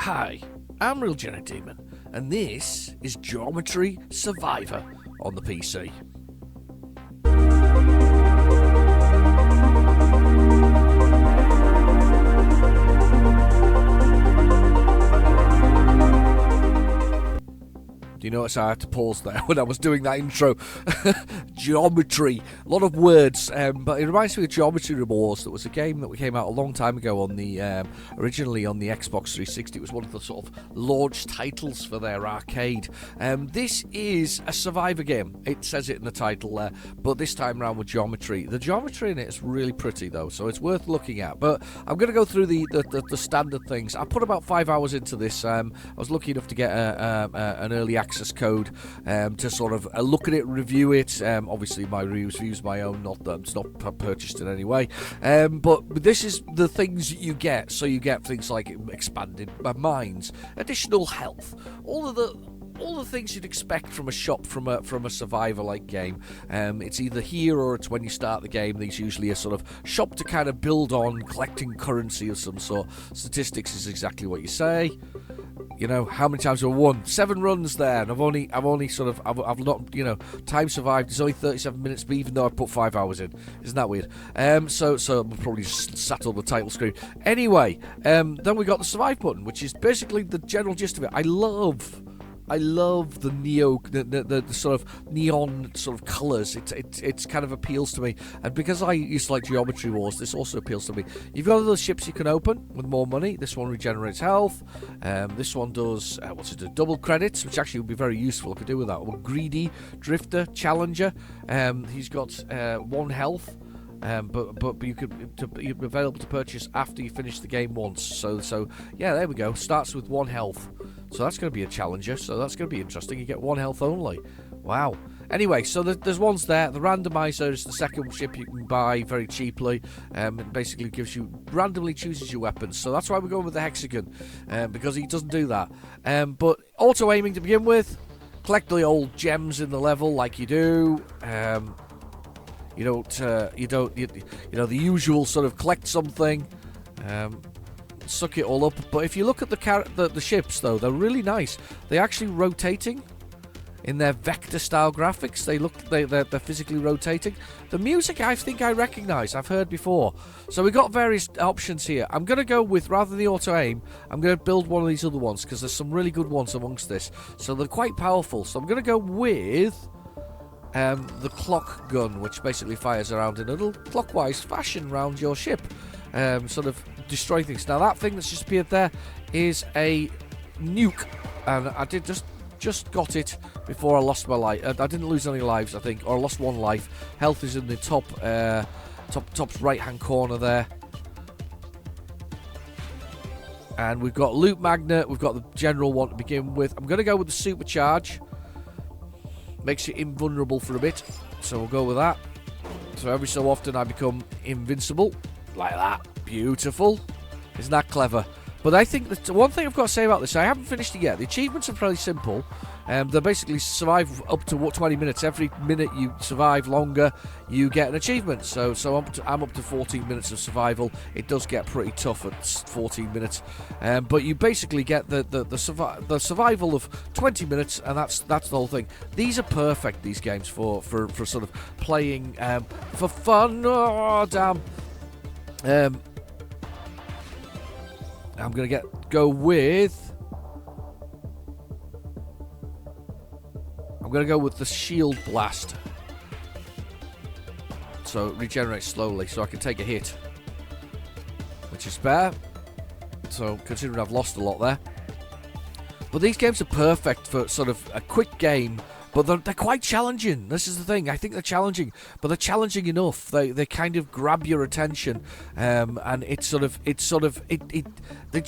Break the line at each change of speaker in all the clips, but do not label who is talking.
Hi, I'm Real Janet Demon, and this is Geometry Survivor on the PC. Do you notice I had to pause there when I was doing that intro? Geometry. A lot of words, but it reminds me of Geometry Remorse. That was a game that came out a long time ago on the originally on the Xbox 360. It was one of the sort of launch titles for their arcade. This is a survivor game. It says it in the title there, but this time around with geometry. The geometry in it is really pretty though, so it's worth looking at. But I'm going to go through the standard things. I put about 5 hours into this. I was lucky enough to get an early access code to sort of look at it, review it. Obviously my review's my own, not that it's not purchased in any way, but this is the things you get. So you get things like expanded mines, additional health, all the things you'd expect from a shop from a survivor-like game. It's either here or it's when you start the game. There's usually a sort of shop to kind of build on, collecting currency of some sort. Statistics is exactly what you say. You know, how many times have I won? 7 runs there, and I've not, time survived. It's only 37 minutes, but even though I put 5 hours in. Isn't that weird? So we'll probably just sat on the title screen. Anyway, then we got the survive button, which is basically the general gist of it. I love the sort of neon sort of colours. It kind of appeals to me, and because I used to like Geometry Wars, this also appeals to me. You've got those ships you can open with more money. This one regenerates health. This one does double credits, which actually would be very useful. I could do with that. Well, Greedy, Drifter, Challenger. He's got 1 health. But you're available to purchase after you finish the game once. So yeah, there we go. Starts with 1 health. So that's going to be a challenger. So that's going to be interesting. You get 1 health only. Wow. Anyway, so there's ones there. The randomizer is the second ship you can buy very cheaply. It basically randomly chooses your weapons. So that's why we're going with the hexagon, because he doesn't do that. But auto aiming to begin with. Collect the old gems in the level like you do. The usual sort of collect something, suck it all up. But if you look at the ships, though, they're really nice. They're actually rotating in their vector-style graphics. They're physically rotating. The music, I think I recognise. I've heard before. So we've got various options here. I'm going to go with, rather than the auto-aim, I'm going to build one of these other ones, because there's some really good ones amongst this. So they're quite powerful. So I'm going to go with the clock gun, which basically fires around in a little clockwise fashion around your ship, sort of destroy things. Now that thing that's just appeared there is a nuke, and I did just got it before I lost my life. I didn't lose any lives, I think, or I lost 1 life. Health is in the top right hand corner there. And we've got loot magnet, we've got the general one to begin with. I'm going to go with the supercharge. Makes you invulnerable for a bit, so we'll go with that. So every so often I become invincible, like that. Beautiful. Isn't that clever? But I think that one thing I've got to say about this, I haven't finished it yet. The achievements are fairly simple. They basically survive up to 20 minutes. Every minute you survive longer, you get an achievement. So I'm up to 14 minutes of survival. It does get pretty tough at 14 minutes, but you basically get the survival of 20 minutes, and that's the whole thing. These are perfect, these games, for sort of playing for fun. Oh damn. I'm gonna go with. I'm going to go with the shield blast. So it regenerates slowly, so I can take a hit, which is fair. So considering I've lost a lot there. But these games are perfect for sort of a quick game, but they're quite challenging. This is the thing. I think they're challenging, but they're challenging enough. They kind of grab your attention, and it's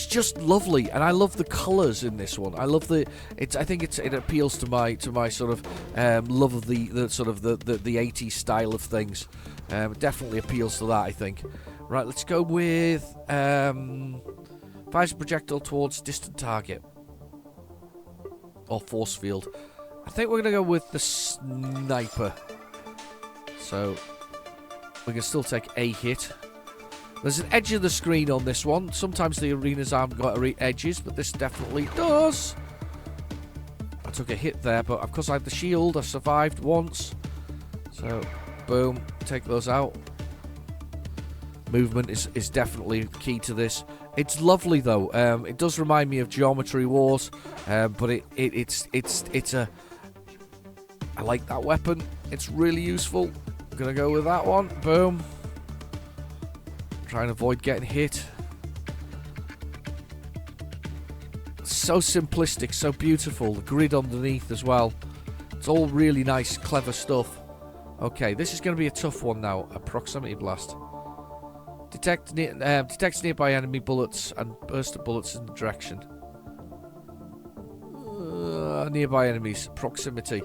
just lovely. And I love the colours in this one. I love I think it appeals to my sort of love of the sort of the 80s style of things. It definitely appeals to that, I think. Right, let's go with fires a projectile towards distant target or force field. I think we're going to go with the sniper. So we can still take a hit. There's an edge of the screen on this one. Sometimes the arenas haven't got edges, but this definitely does. I took a hit there, but of course I had the shield. I survived once. So, boom, take those out. Movement is definitely key to this. It's lovely though. It does remind me of Geometry Wars, but it's a. I like that weapon. It's really useful. I'm gonna go with that one. Boom. Try and avoid getting hit. So simplistic, so beautiful. The grid underneath as well. It's all really nice, clever stuff. Okay, this is going to be a tough one now. A proximity blast. Detects nearby enemy bullets and burst of bullets in the direction. Nearby enemies. Proximity.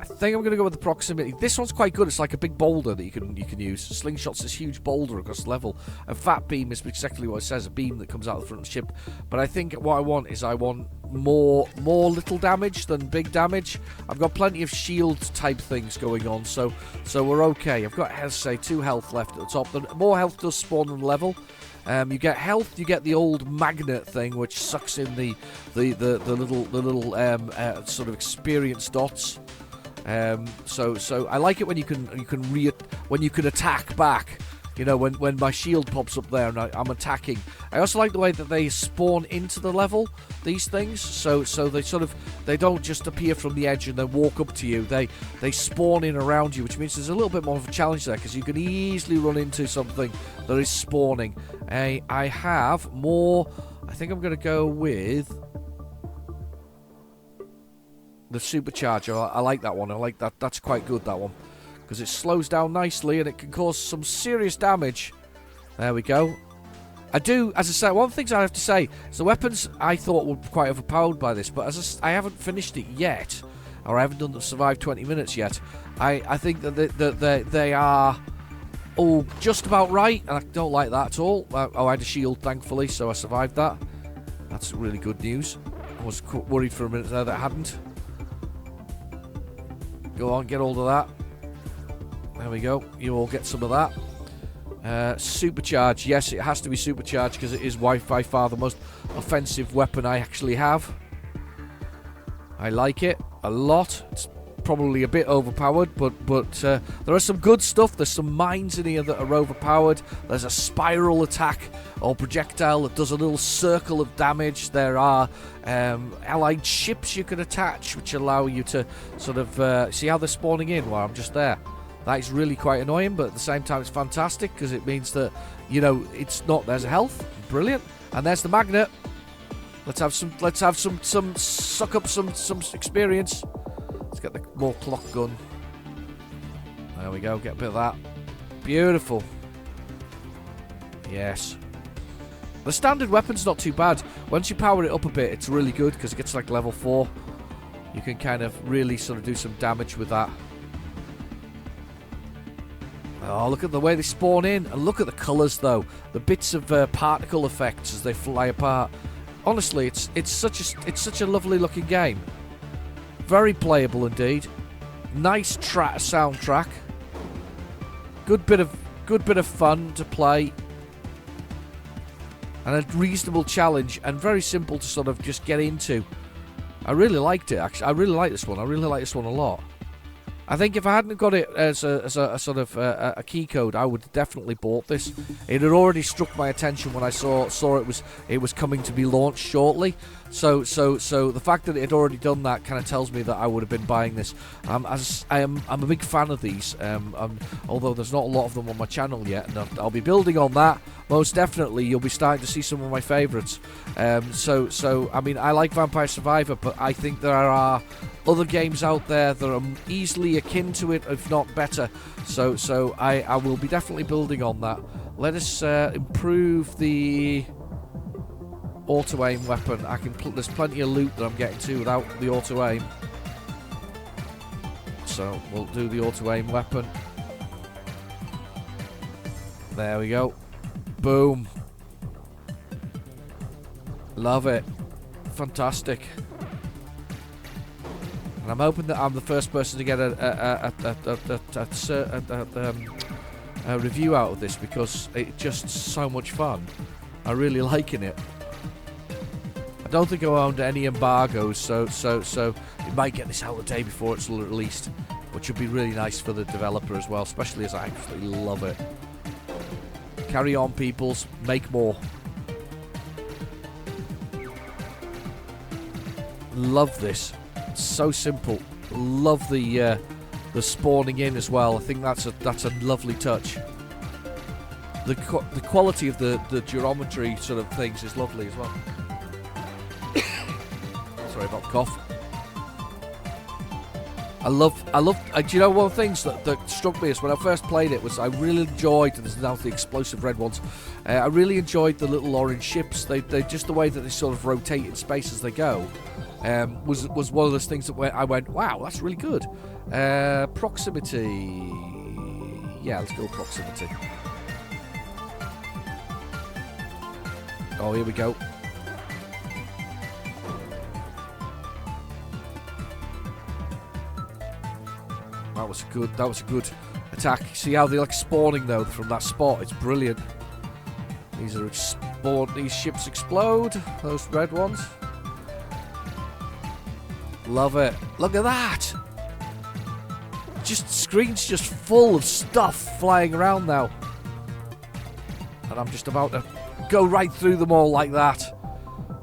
I think I'm going to go with the proximity. This one's quite good. It's like a big boulder that you can use. Slingshot's this huge boulder across the level. A fat beam is exactly what it says, a beam that comes out of the front of the ship. But I think what I want is more little damage than big damage. I've got plenty of shield type things going on, so we're okay. I've got, as I say, 2 health left at the top. The more health does spawn on level. You get health, you get the old magnet thing, which sucks in the little sort of experience dots. So I like it when you can attack back. You know, when my shield pops up there and I'm attacking. I also like the way that they spawn into the level, these things. So they don't just appear from the edge and then walk up to you. They spawn in around you, which means there's a little bit more of a challenge there because you can easily run into something that is spawning. I have more. I think I'm going to go with the supercharger. I like that one. I like that. That's quite good, that one. Because it slows down nicely and it can cause some serious damage. There we go. I do, as I say, one of the things I have to say is the weapons I thought were quite overpowered by this, but I haven't finished it yet, or I haven't done the survive 20 minutes yet. I think that they are all just about right, and I don't like that at all. I had a shield, thankfully, so I survived that. That's really good news. I was worried for a minute there that I hadn't. Go on, get hold of that. There we go. You all get some of that. Supercharge. Yes, it has to be supercharged because it is by far the most offensive weapon I actually have. I like it a lot. It's probably a bit overpowered, but there are some good stuff. There's some mines in here that are overpowered. There's a spiral attack or projectile that does a little circle of damage. There are allied ships you can attach, which allow you to sort of see how they're spawning in while I'm just there. That is really quite annoying, but at the same time it's fantastic because it means that, you know, it's not. There's a health, brilliant, and there's the magnet. Let's have some suck up some experience. Let's get the more clock gun. There we go. Get a bit of that. Beautiful. Yes. The standard weapon's not too bad. Once you power it up a bit, it's really good because it gets like level 4. You can kind of really sort of do some damage with that. Oh, look at the way they spawn in. And look at the colours, though. The bits of particle effects as they fly apart. Honestly, it's such a lovely looking game. Very playable indeed. Nice soundtrack. Good bit of fun to play. And a reasonable challenge. And very simple to sort of just get into. I really liked it, actually. I really like this one. I really like this one a lot. I think if I hadn't got it as a sort of a key code, I would have definitely bought this. It had already struck my attention when I saw it was coming to be launched shortly. So the fact that it had already done that kind of tells me that I would have been buying this. I'm a big fan of these. Although there's not a lot of them on my channel yet, and I'll be building on that. Most definitely, you'll be starting to see some of my favourites. So I mean, I like Vampire Survivor, but I think there are other games out there that are easily akin to it, if not better. So I will be definitely building on that. Let us improve the auto-aim weapon. There's plenty of loot that I'm getting to without the auto-aim. So we'll do the auto-aim weapon. There we go. Boom. Love it. Fantastic. And I'm hoping that I'm the first person to get review out of this because it's just so much fun. I'm really liking it. I don't think I'm under any embargoes, so it might get this out the day before it's released, which would be really nice for the developer as well, especially as I absolutely love it. Carry on, peoples. Make more. Love this. It's so simple. Love the spawning in as well. I think that's a lovely touch. The quality of the geometry sort of things is lovely as well. Sorry about the cough. I love. Do you know one of the things that struck me is when I first played it was I really enjoyed. There's now the explosive red ones. I really enjoyed the little orange ships. They just the way that they sort of rotate in space as they go. Was one of those things that I went, wow, that's really good. Proximity. Yeah, let's go proximity. Oh, here we go. That was a good attack. See how they're like spawning though from that spot? It's brilliant. These ships explode. Those red ones. Love it. Look at that. Screen's just full of stuff flying around now. And I'm just about to go right through them all like that.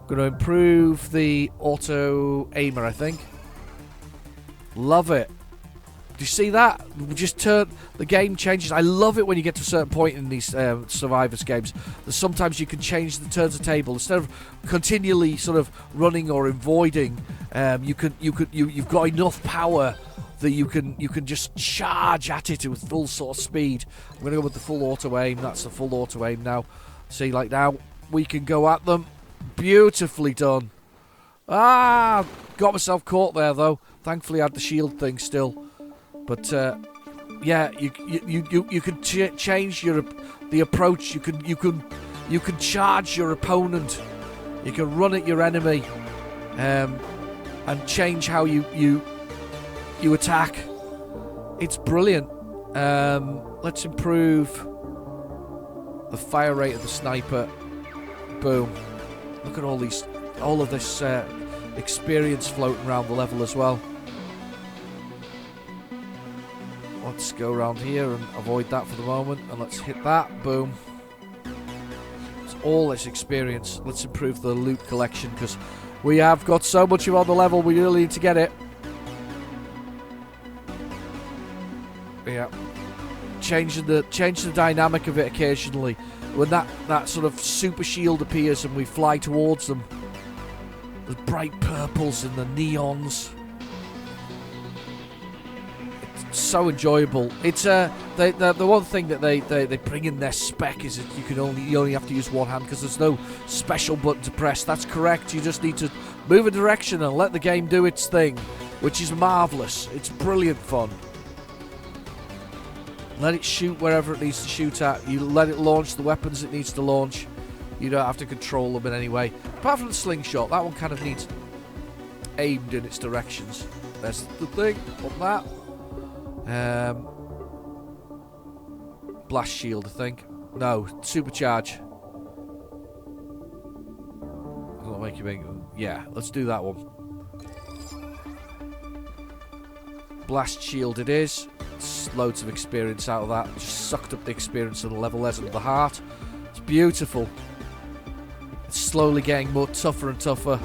Going to improve the auto aimer, I think. Love it. Do you see that? Just turn the game changes. I love it when you get to a certain point in these survivors games. That sometimes you can change the turns of table instead of continually sort of running or avoiding. You've got enough power that you can just charge at it with full sort of speed. I'm gonna go with the full auto aim. That's the full auto aim now. See, like now we can go at them. Beautifully done. Ah, got myself caught there though. Thankfully, I had the shield thing still. But yeah, you can change the approach. You can charge your opponent. You can run at your enemy, and change how you attack. It's brilliant. Let's improve the fire rate of the sniper. Boom! Look at all of this experience floating around the level as well. Let's go around here and avoid that for the moment, and let's hit that. Boom. It's all this experience. Let's improve the loot collection because we have got so much of it on the level. We really need to get it. Yeah. Change the dynamic of it occasionally. When that sort of super shield appears and we fly towards them. The bright purples and the neons. So enjoyable. It's the one thing that they bring in their spec is that you only have to use one hand because there's no special button to press. That's correct. You just need to move a direction and let the game do its thing, which is marvelous. It's brilliant fun. Let it shoot wherever it needs to shoot at. You let it launch the weapons it needs to launch. You don't have to control them in any way. Apart from the slingshot, that one kind of needs aimed in its directions. There's the thing on that. Blast shield, I think. No, supercharge. That'll make you make. Yeah, let's do that one. Blast shield it is. It's loads of experience out of that. Just sucked up the experience of the level less of the heart. It's beautiful. It's slowly getting more tougher and tougher.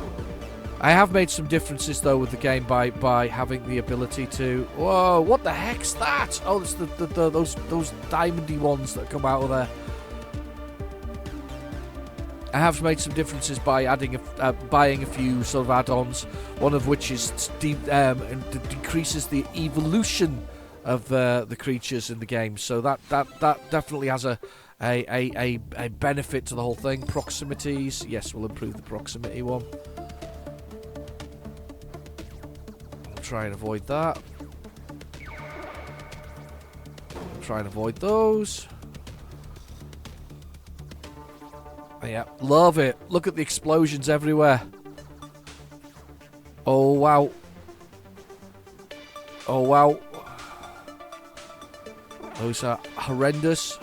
I have made some differences though with the game by having the ability to. Whoa! What the heck's that? Oh, it's those diamondy ones that come out of there. I have made some differences by adding buying a few sort of add-ons. One of which is decreases the evolution of the creatures in the game. So that definitely has a benefit to the whole thing. Proximities, yes, we'll improve the proximity one. Try and avoid that. Try and avoid those. Yeah, love it. Look at the explosions everywhere. Oh, wow. Oh, wow. Those are horrendous.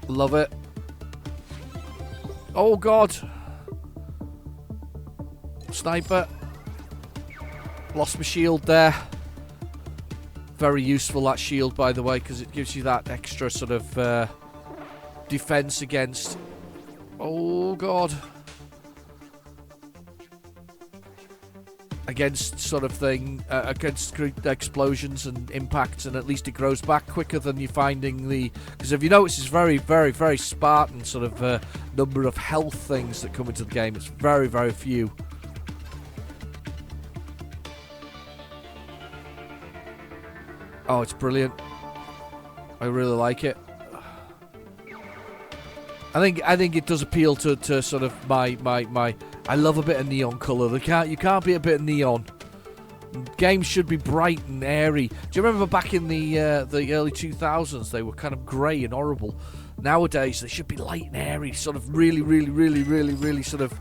Love it. Oh god. Sniper. Lost my shield there. Very useful, that shield, by the way, because it gives you that extra sort of defense against... Oh god. Against sort of thing, against explosions and impacts, and at least it grows back quicker than you're finding the... Because if you notice, it's very, very, very Spartan sort of number of health things that come into the game. It's very, very few. Oh, it's brilliant. I really like it. I think it does appeal to sort of my I love a bit of neon colour. You can't be a bit of neon. Games should be bright and airy. Do you remember back in the early 2000s they were kind of grey and horrible? Nowadays they should be light and airy, sort of really, really, really, really, really sort of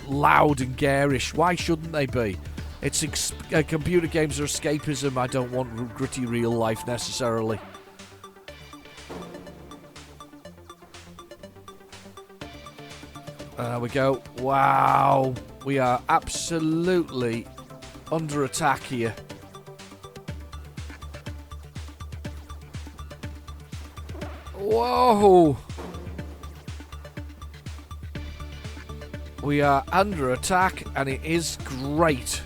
loud and garish. Why shouldn't they be? It's computer games are escapism. I don't want gritty real life necessarily. There we go. Wow. We are absolutely under attack here. Whoa. We are under attack and it is great.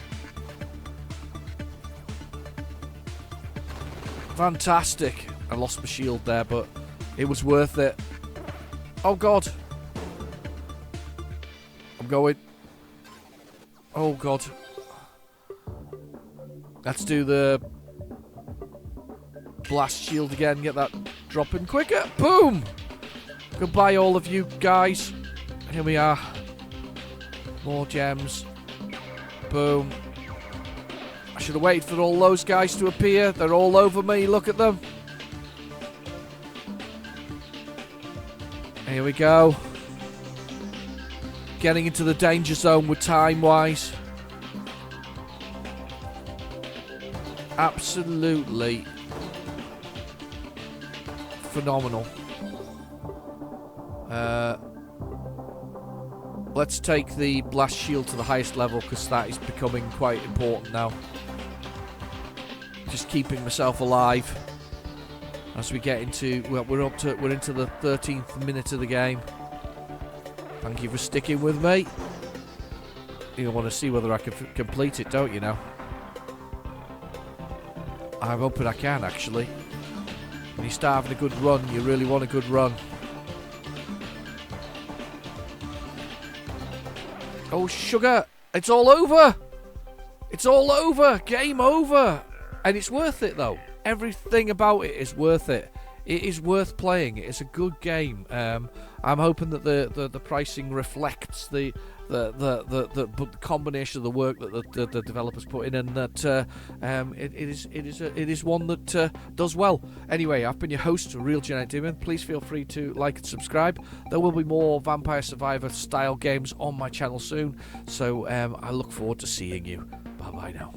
Fantastic. I lost my shield there, but it was worth it. Oh god. I'm going. Oh god. Let's do the blast shield again. Get that dropping quicker. Boom! Goodbye all of you guys. Here we are. More gems. Boom. I should have waited for all those guys to appear. They're all over me. Look at them. Here we go. Getting into the danger zone with time-wise. Absolutely phenomenal. Let's take the blast shield to the highest level because that is becoming quite important now. Just keeping myself alive as we get into... Well, we're into the 13th minute of the game. Thank you for sticking with me. You want to see whether I can complete it, don't you now? I'm hoping I can, actually. When you start having a good run, you really want a good run. Oh, sugar! It's all over! It's all over! Game over! And it's worth it, though. Everything about it is worth it. It is worth playing. It is a good game. I'm hoping that the pricing reflects the combination of the work that the developers put in, and that it is one that does well. Anyway, I've been your host, Real Genetic Demon. Please feel free to like and subscribe. There will be more Vampire Survivor style games on my channel soon, so I look forward to seeing you. Bye bye now.